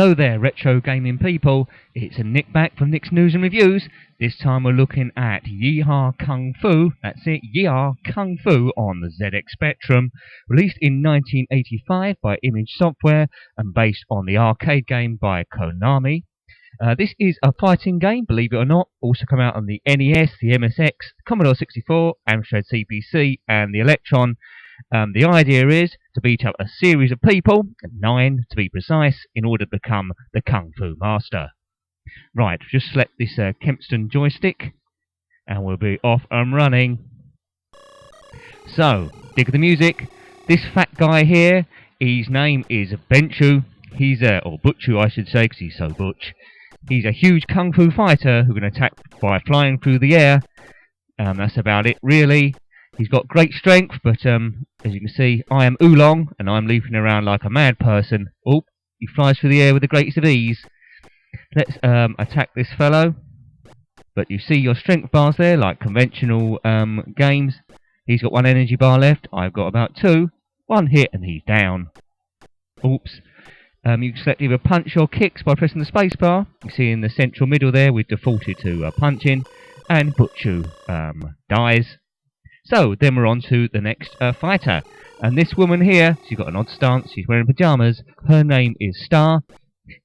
Hello there, retro gaming people. It's a Nick back from Nick's News and Reviews. This time we're looking at Yie Ar Kung Fu. That's it, Yie Ar Kung Fu on the ZX Spectrum. Released in 1985 by Image Software and based on the arcade game by Konami. This is a fighting game, believe it or not. Also come out on the NES, the MSX, Commodore 64, Amstrad CPC and the Electron. The idea is to beat up a series of people, 9 to be precise, in order to become the Kung Fu Master. Right, just select this Kempston joystick and we'll be off and running. So, dig the music. This fat guy here, his name is Benchu. He's or Butchu I should say, because he's so butch. He's a huge Kung Fu fighter who can attack by flying through the air. That's about it really. He's got great strength, but as you can see, I am Oolong, and I'm leaping around like a mad person. Oh, he flies through the air with the greatest of ease. Let's attack this fellow. But you see your strength bars there, like conventional games. He's got 1 energy bar left, I've got about 2. 1 hit and he's down. Oops. You can select either punch or kicks by pressing the space bar. You see in the central middle there, we've defaulted to punching, and Butchu dies. So, then we're on to the next fighter. And this woman here, she's got an odd stance, she's wearing pyjamas. Her name is Star.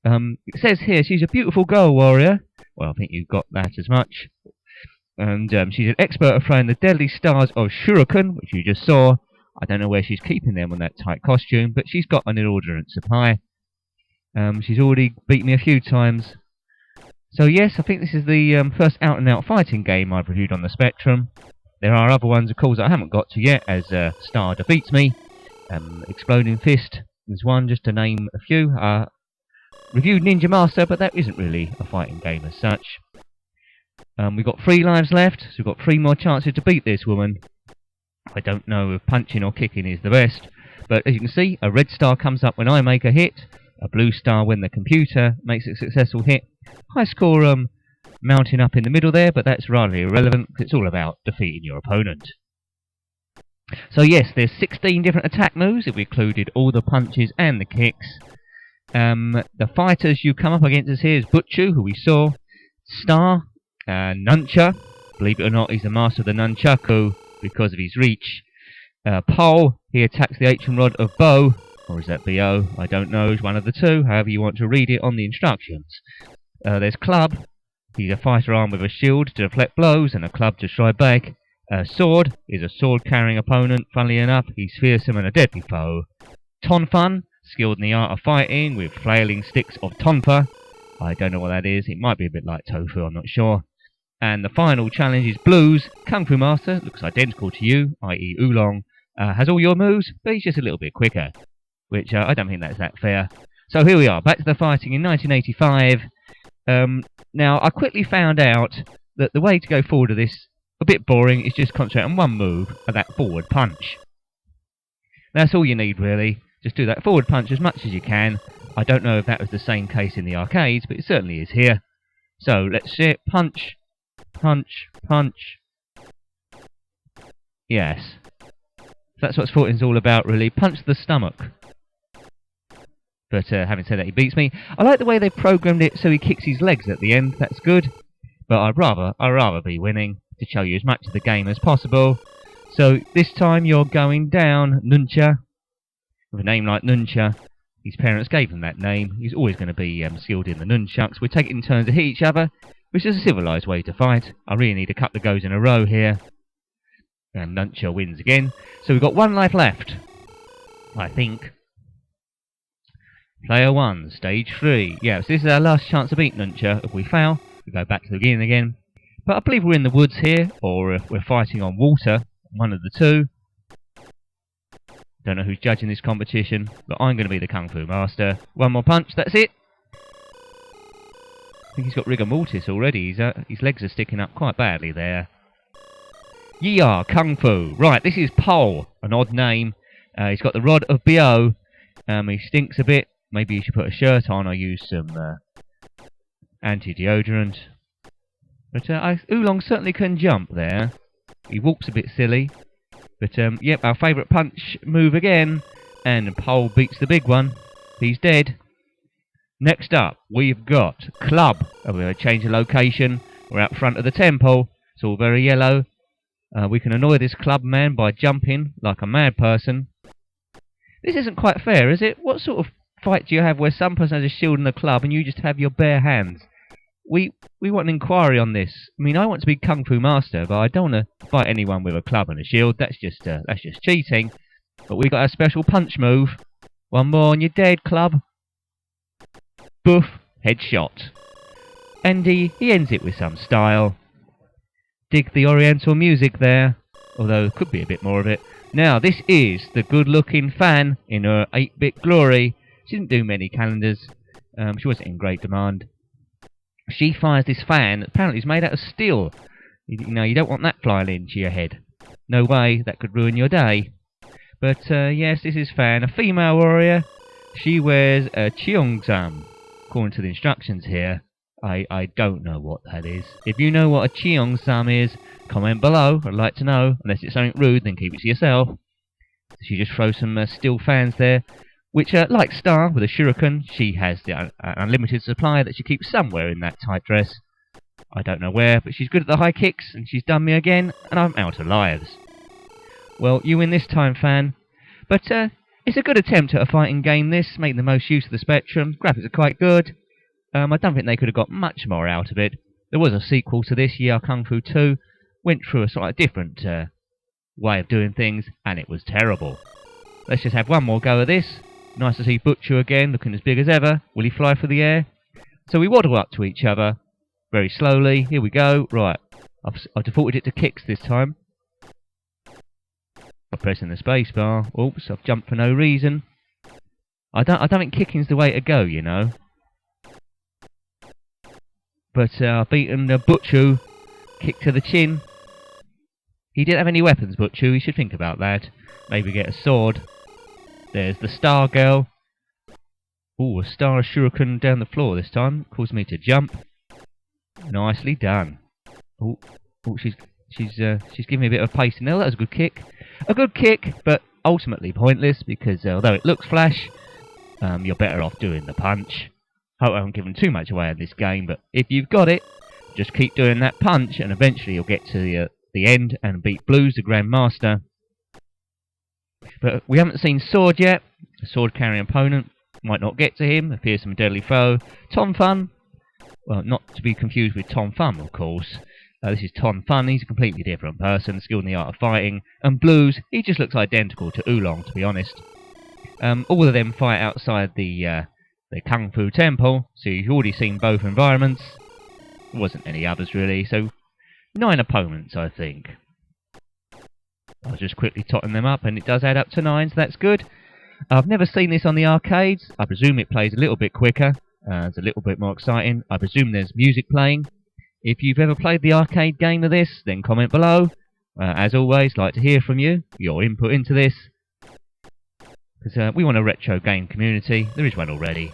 It says here she's a beautiful girl warrior. Well, I think you've got that as much. And she's an expert at throwing the deadly stars of Shuriken, which you just saw. I don't know where she's keeping them on that tight costume, but she's got an inordinate supply. She's already beat me a few times. So yes, I think this is the first out-and-out fighting game I've reviewed on the Spectrum. There are other ones, of course, I haven't got to yet, as Star defeats me. Exploding Fist is one, just to name a few. Reviewed Ninja Master, but that isn't really a fighting game as such. We've got 3 lives left, so we've got 3 more chances to beat this woman. I don't know if punching or kicking is the best, but as you can see, a red star comes up when I make a hit, a blue star when the computer makes a successful hit. High score mounting up in the middle there, but that's rather irrelevant because it's all about defeating your opponent. So yes, there's 16 different attack moves. We've included all the punches and the kicks. The fighters you come up against us here is Butchu, who we saw, Star, Nuncha. Believe it or not, he's the master of the Nunchaku because of his reach. Pole, he attacks the ancient rod of Bo, or is that B-O? I don't know, it's one of the two, however you want to read it on the instructions. There's Club. He's a fighter armed with a shield to deflect blows and a club to strike back. Sword is a sword-carrying opponent. Funnily enough, he's fearsome and a deadly foe. Tonfun, skilled in the art of fighting with flailing sticks of Tonfa. I don't know what that is. It might be a bit like Tofu, I'm not sure. And the final challenge is Blues. Kung Fu Master, looks identical to you, i.e. Oolong. Has all your moves, but he's just a little bit quicker. Which I don't think that's that fair. So here we are, back to the fighting in 1985. Now, I quickly found out that the way to go forward to this, a bit boring, is just concentrate on one move, and that forward punch. That's all you need, really. Just do that forward punch as much as you can. I don't know if that was the same case in the arcades, but it certainly is here. So, let's see it. Punch, punch, punch. Yes. That's what fighting's all about, really. Punch the stomach. But having said that, he beats me. I like the way they programmed it so he kicks his legs at the end. That's good. But I'd rather be winning to show you as much of the game as possible. So this time you're going down, Nuncha. With a name like Nuncha, his parents gave him that name. He's always going to be skilled in the nunchucks. We take it in turns to hit each other, which is a civilized way to fight. I really need a couple of goes in a row here. And Nuncha wins again. So we've got 1 life left, I think. Player 1, stage 3. Yeah, so this is our last chance to beat Nuncha. If we fail, we go back to the beginning again. But I believe we're in the woods here, or if we're fighting on water, one of the two. Don't know who's judging this competition, but I'm going to be the Kung Fu Master. 1 more punch, that's it. I think he's got rigor mortis already. His legs are sticking up quite badly there. Yie Ar Kung Fu. Right, this is Pole, an odd name. He's got the rod of B.O. He stinks a bit. Maybe you should put a shirt on or use some anti-deodorant. But Oolong certainly can jump there. He walks a bit silly. But yep, our favourite punch move again. And Pole beats the big one. He's dead. Next up, we've got Club. We're going to change the location. We're out front of the temple. It's all very yellow. We can annoy this club man by jumping like a mad person. This isn't quite fair, is it? What sort of fight do you have where some person has a shield and a club and you just have your bare hands? We want an inquiry on this. I mean, I want to be Kung Fu Master, but I don't want to fight anyone with a club and a shield. That's just cheating. But we got our special punch move. One more and you're dead, club. Boof, headshot. And he ends it with some style. Dig the oriental music there, although there could be a bit more of it. Now, this is the good-looking fan in her 8-bit glory. She didn't do many calendars. She wasn't in great demand. She fires this fan that apparently is made out of steel. You know, you don't want that flying into your head. No way, that could ruin your day. But, yes, this is Fan, a female warrior. She wears a cheongsam, according to the instructions here. I don't know what that is. If you know what a cheongsam is, comment below. I'd like to know. Unless it's something rude, then keep it to yourself. She just throws some steel fans there, which, like Star with a shuriken, she has the unlimited supply that she keeps somewhere in that tight dress. I don't know where, but she's good at the high kicks, and she's done me again, and I'm out of lives. Well, you win this time, Fan. But it's a good attempt at a fighting game, this, making the most use of the Spectrum. Graphics are quite good. I don't think they could have got much more out of it. There was a sequel to this, Yie Ar Kung Fu 2. Went through a sort of different way of doing things, and it was terrible. Let's just have one more go at this. Nice to see Butcher again, looking as big as ever. Will he fly through the air? So we waddle up to each other, very slowly. Here we go. Right, I've defaulted it to kicks this time. I'm pressing the space bar. Oops, I've jumped for no reason. I don't think kicking's the way to go, you know. But I've beaten Butchu. Kick to the chin. He didn't have any weapons, Butchu. You should think about that. Maybe get a sword. There's the Star Girl. Ooh, a Star Shuriken down the floor this time. Caused me to jump. Nicely done. Ooh, she's giving me a bit of a pace in there. That was a good kick. A good kick, but ultimately pointless because although it looks flash, you're better off doing the punch. Hope I haven't given too much away in this game, but if you've got it, just keep doing that punch, and eventually you'll get to the end and beat Blues, the Grand Master. But we haven't seen Sword yet. A sword-carrying opponent. Might not get to him. Appears some deadly foe. Tom Fun. Well, not to be confused with Tom Thumb, of course. This is Tom Fun. He's a completely different person, skilled in the art of fighting. And Blues, he just looks identical to Oolong, to be honest. All of them fight outside the Kung Fu Temple, so you've already seen both environments. There wasn't any others, really, so 9 opponents, I think. I was just quickly totting them up, and it does add up to 9, so that's good. I've never seen this on the arcades. I presume it plays a little bit quicker. It's a little bit more exciting. I presume there's music playing. If you've ever played the arcade game of this, then comment below. As always, like to hear from you, your input into this. Because we want a retro game community. There is one already.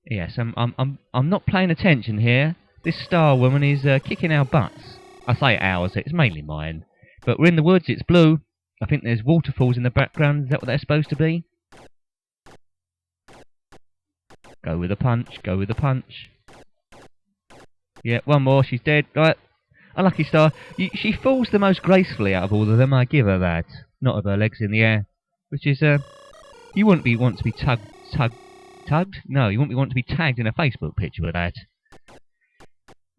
Yes, I'm not paying attention here. This Star Woman is kicking our butts. I say ours, it's mainly mine. But we're in the woods, it's blue. I think there's waterfalls in the background. Is that what they're supposed to be? Go with a punch, go with a punch. Yeah, one more, she's dead. Right, unlucky Star. She falls the most gracefully out of all of them, I give her that. Not with her legs in the air. Which is, you wouldn't want to be tugged? No, you wouldn't want to be tagged in a Facebook picture with that.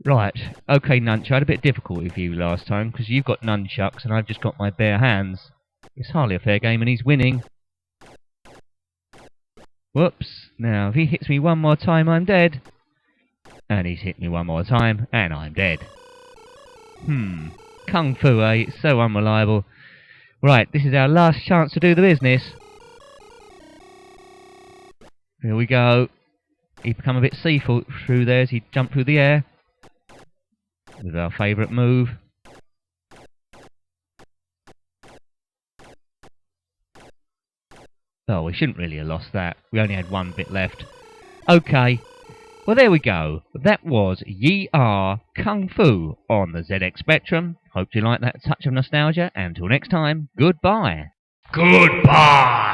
Right, okay, Nunchuck, I had a bit of difficulty with you last time, because you've got nunchucks and I've just got my bare hands. It's hardly a fair game and he's winning. Whoops, now if he hits me one more time I'm dead. And he's hit me one more time, and I'm dead. Kung Fu, eh? It's so unreliable. Right, this is our last chance to do the business. Here we go. He's become a bit see-through there as he jumped through the air. With our favourite move. Oh, we shouldn't really have lost that. We only had one bit left. Okay. Well, there we go. That was Yie Ar Kung Fu on the ZX Spectrum. Hope you like that touch of nostalgia. And until next time, goodbye. Goodbye!